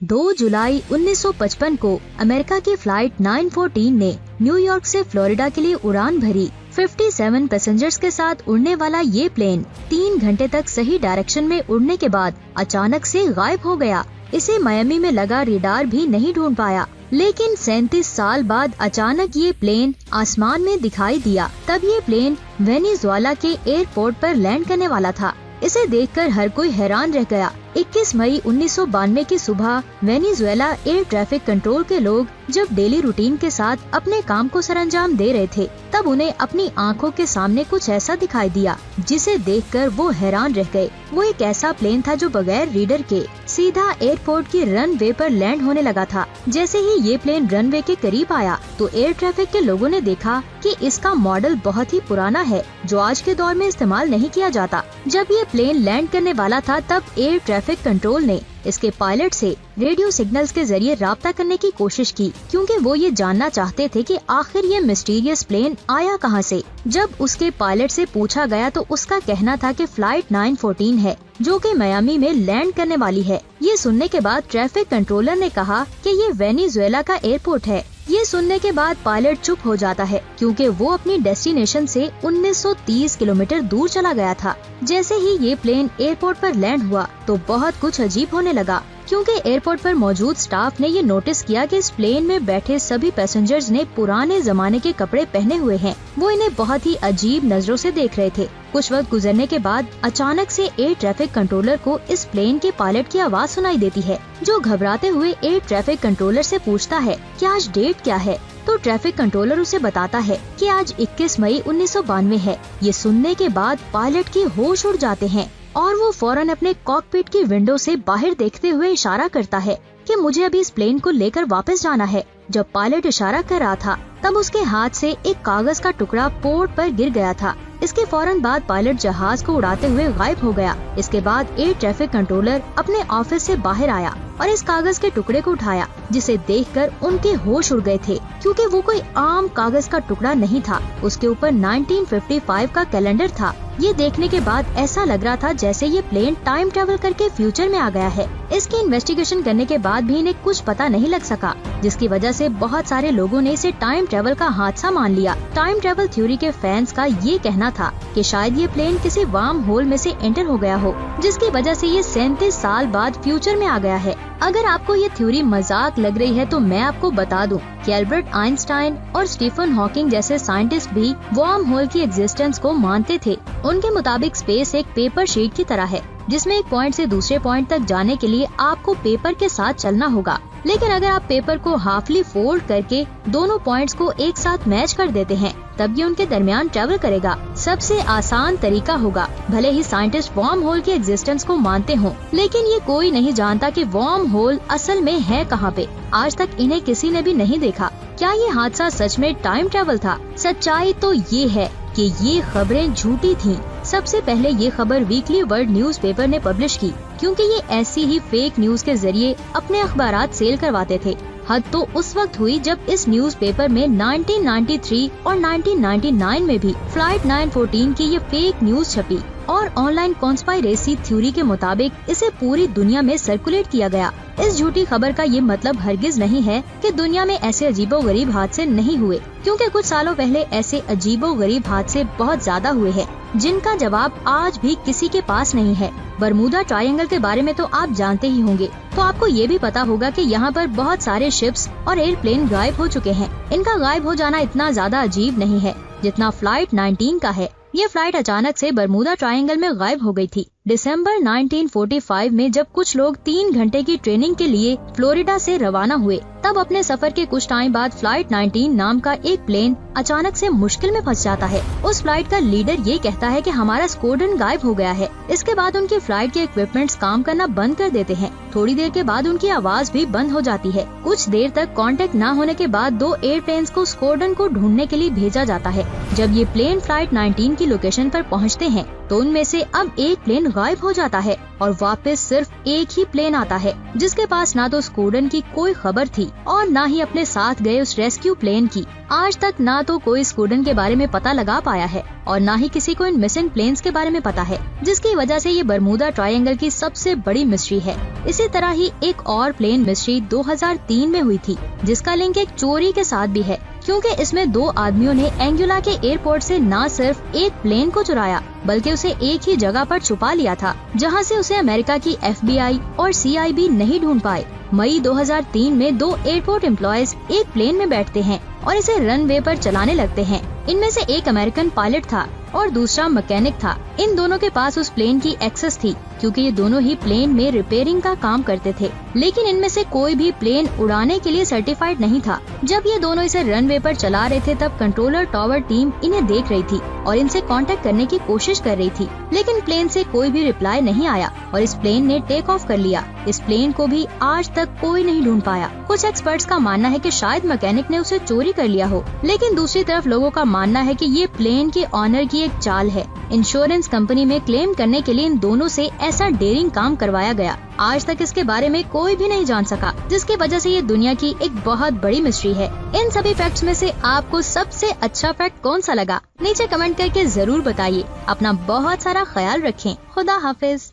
2 जुलाई 1955 को अमेरिका की फ्लाइट 914 ने न्यूयॉर्क से फ्लोरिडा के लिए उड़ान भरी। 57 पैसेंजर्स के साथ उड़ने वाला ये प्लेन 3 घंटे तक सही डायरेक्शन में उड़ने के बाद अचानक से गायब हो गया। इसे मायामी में लगा रेडार भी नहीं ढूंढ पाया, लेकिन 37 साल बाद अचानक ये प्लेन आसमान में दिखाई दिया। तब ये प्लेन वेनेजुएला के एयरपोर्ट पर लैंड करने वाला था। इसे देखकर हर कोई हैरान रह गया। 21 मई 1992 की सुबह वेनेजुएला एयर ट्रैफिक कंट्रोल के लोग जब डेली रूटीन के साथ अपने काम को सरअंजाम दे रहे थे, तब उन्हें अपनी आंखों के सामने कुछ ऐसा दिखाई दिया जिसे देखकर वो हैरान रह गए। वो एक ऐसा प्लेन था जो बगैर रीडर के सीधा एयरपोर्ट की रनवे पर लैंड होने लगा था। जैसे ही ये प्लेन रनवे के करीब आया तो एयर ट्रैफिक के लोगों ने देखा कि इसका मॉडल बहुत ही पुराना है जो आज के दौर में इस्तेमाल नहीं किया जाता। जब ये प्लेन लैंड करने वाला था तब एयर ट्रैफिक कंट्रोल ने इसके पायलट से रेडियो सिग्नल्स के जरिए राब्ता करने की कोशिश की, क्योंकि वो ये जानना चाहते थे कि आखिर ये मिस्टीरियस प्लेन आया कहां से। जब उसके पायलट से पूछा गया तो उसका कहना था कि फ्लाइट 914 है जो कि मायामी में लैंड करने वाली है। ये सुनने के बाद ट्रैफिक कंट्रोलर ने कहा कि ये वेनेजुएला का एयरपोर्ट है। ये सुनने के बाद पायलट चुप हो जाता है, क्योंकि वो अपनी डेस्टिनेशन से 1930 किलोमीटर दूर चला गया था। जैसे ही ये प्लेन एयरपोर्ट पर लैंड हुआ तो बहुत कुछ अजीब होने लगा, क्योंकि एयरपोर्ट पर मौजूद स्टाफ ने ये नोटिस किया कि इस प्लेन में बैठे सभी पैसेंजर्स ने पुराने जमाने के कपड़े पहने हुए हैं। वो इन्हें बहुत ही अजीब नजरों से देख रहे थे। कुछ वक्त गुजरने के बाद अचानक से एयर ट्रैफिक कंट्रोलर को इस प्लेन के पायलट की आवाज सुनाई देती है, जो घबराते हुए एयर ट्रैफिक कंट्रोलर से पूछता है कि आज डेट क्या है। तो ट्रैफिक कंट्रोलर उसे बताता है कि आज 21 मई 1992 है। ये सुनने के बाद पायलट के होश उड़ जाते हैं और वो फौरन अपने कॉकपिट की विंडो से बाहर देखते हुए इशारा करता है कि मुझे अभी इस प्लेन को लेकर वापस जाना है। जब पायलट इशारा कर रहा था तब उसके हाथ से एक कागज का टुकड़ा पोर्ट पर गिर गया था। इसके फौरन बाद पायलट जहाज को उड़ाते हुए गायब हो गया। इसके बाद एयर ट्रैफिक कंट्रोलर अपने ऑफिस से बाहर आया और इस कागज के टुकड़े को उठाया, जिसे देखकर उनके होश उड़ गए थे, क्योंकि वो कोई आम कागज का टुकड़ा नहीं था। उसके ऊपर 1955 का कैलेंडर था। ये देखने के बाद ऐसा लग रहा था जैसे ये प्लेन टाइम ट्रेवल करके फ्यूचर में आ गया है। इसकी इन्वेस्टिगेशन करने के बाद भी इन्हें कुछ पता नहीं लग सका, जिसकी वजह से बहुत सारे लोगों ने इसे टाइम ट्रेवल का हादसा मान लिया। टाइम ट्रेवल थ्योरी के फैंस का ये कहना था कि शायद ये प्लेन किसी वार्म होल में से एंटर हो गया हो, जिसकी वजह से ये 37 साल बाद फ्यूचर में आ गया है। अगर आपको ये थ्योरी मजाक लग रही है तो मैं आपको बता दूं कि एल्बर्ट आइंस्टाइन और स्टीफन हॉकिंग जैसे साइंटिस्ट भी वार्म होल की एग्जिस्टेंस को मानते थे। उनके मुताबिक स्पेस एक पेपर शीट की तरह है, जिसमें एक पॉइंट से दूसरे पॉइंट तक जाने के लिए आपको पेपर के साथ चलना होगा। लेकिन अगर आप पेपर को हाफली फोल्ड करके दोनों पॉइंट्स को एक साथ मैच कर देते हैं, तब ये उनके दरमियान ट्रेवल करेगा। सबसे आसान तरीका होगा। भले ही साइंटिस्ट वार्म होल की एग्जिस्टेंस को मानते हों, लेकिन ये कोई नहीं जानता कि वार्म होल असल में है कहाँ पे। आज तक इन्हें किसी ने भी नहीं देखा। क्या ये हादसा सच में टाइम ट्रेवल था? सच्चाई तो ये है कि ये खबरें झूठी थीं। सबसे पहले ये खबर वीकली वर्ल्ड न्यूज़पेपर ने पब्लिश की, क्योंकि ये ऐसी ही फेक न्यूज के जरिए अपने अखबारात सेल करवाते थे। हद तो उस वक्त हुई जब इस न्यूज़पेपर में 1993 और 1999 में भी फ्लाइट 914 की ये फेक न्यूज छपी और ऑनलाइन कॉन्स्पायरेसी थ्योरी के मुताबिक इसे पूरी दुनिया में सर्कुलेट किया गया। इस झूठी खबर का ये मतलब हरगिज नहीं है कि दुनिया में ऐसे अजीबोगरीब हादसे नहीं हुए, क्योंकि कुछ सालों पहले ऐसे अजीबोगरीब हादसे बहुत ज्यादा हुए हैं, जिनका जवाब आज भी किसी के पास नहीं है। बरमूडा ट्रायंगल के बारे में तो आप जानते ही होंगे, तो आपको ये भी पता होगा कि यहाँ पर बहुत सारे शिप्स और एयरप्लेन गायब हो चुके हैं। इनका गायब हो जाना इतना ज्यादा अजीब नहीं है जितना फ्लाइट 19 का है। ये फ्लाइट अचानक से बरमूडा ट्रायंगल में गायब हो गई थी। दिसंबर 1945 में जब कुछ लोग 3 घंटे की ट्रेनिंग के लिए फ्लोरिडा से रवाना हुए, तब अपने सफर के कुछ टाइम बाद फ्लाइट 19 नाम का एक प्लेन अचानक से मुश्किल में फंस जाता है। उस फ्लाइट का लीडर ये कहता है कि हमारा स्क्वाड्रन गायब हो गया है। इसके बाद उनकी फ्लाइट के इक्विपमेंट्स काम करना बंद कर देते हैं। थोड़ी देर के बाद उनकी आवाज भी बंद हो जाती है। कुछ देर तक कांटेक्ट न होने के बाद 2 एयरप्लेन्स को स्क्वाड्रन को ढूंढने के लिए भेजा जाता है। जब ये प्लेन फ्लाइट 19 की लोकेशन पर पहुँचते हैं तो उनमें से अब एक प्लेन गायब हो जाता है और वापस सिर्फ एक ही प्लेन आता है, जिसके पास ना तो स्कूडन की कोई खबर थी और ना ही अपने साथ गए उस रेस्क्यू प्लेन की। आज तक ना तो कोई स्कूडन के बारे में पता लगा पाया है और ना ही किसी को इन मिसिंग प्लेन्स के बारे में पता है, जिसकी वजह से ये बरमूदा ट्रायंगल की सबसे बड़ी मिस्ट्री है। इसी तरह ही एक और प्लेन मिस्ट्री 2003 में हुई थी, जिसका लिंक एक चोरी के साथ भी है, क्योंकि इसमें 2 आदमियों ने एंगुला के एयरपोर्ट से न सिर्फ एक प्लेन को चुराया बल्कि उसे एक ही जगह पर छुपा लिया था, जहां से उसे अमेरिका की FBI और CIB नहीं ढूंढ पाए। मई 2003 में 2 एयरपोर्ट एम्प्लॉयज एक प्लेन में बैठते हैं और इसे रनवे पर चलाने लगते हैं। इनमें से एक अमेरिकन पायलट था और दूसरा मैकेनिक था। इन दोनों के पास उस प्लेन की एक्सेस थी, क्योंकि ये दोनों ही प्लेन में रिपेयरिंग का काम करते थे, लेकिन इनमें से कोई भी प्लेन उड़ाने के लिए सर्टिफाइड नहीं था। जब ये दोनों इसे रनवे पर चला रहे थे, तब कंट्रोलर टावर टीम इन्हें देख रही थी और इनसे कांटेक्ट करने की कोशिश कर रही थी, लेकिन प्लेन से कोई भी रिप्लाई नहीं आया और इस प्लेन ने टेक ऑफ कर लिया। इस प्लेन को भी आज तक कोई नहीं ढूंढ पाया। कुछ एक्सपर्ट्स का मानना है कि शायद मैकेनिक ने उसे चोरी कर लिया हो, लेकिन दूसरी तरफ लोगों का मानना है कि ये प्लेन के ऑनर की एक चाल है। इंश्योरेंस कंपनी में क्लेम करने के लिए इन दोनों से ऐसा डेयरिंग काम करवाया गया। आज तक इसके बारे में कोई भी नहीं जान सका, जिसकी वजह से ये दुनिया की एक बहुत बड़ी मिस्ट्री है। इन सभी फैक्ट्स में से आपको सबसे अच्छा फैक्ट कौन सा लगा, नीचे कमेंट करके जरूर बताइए। अपना बहुत सारा ख्याल रखें। खुदा हाफिज।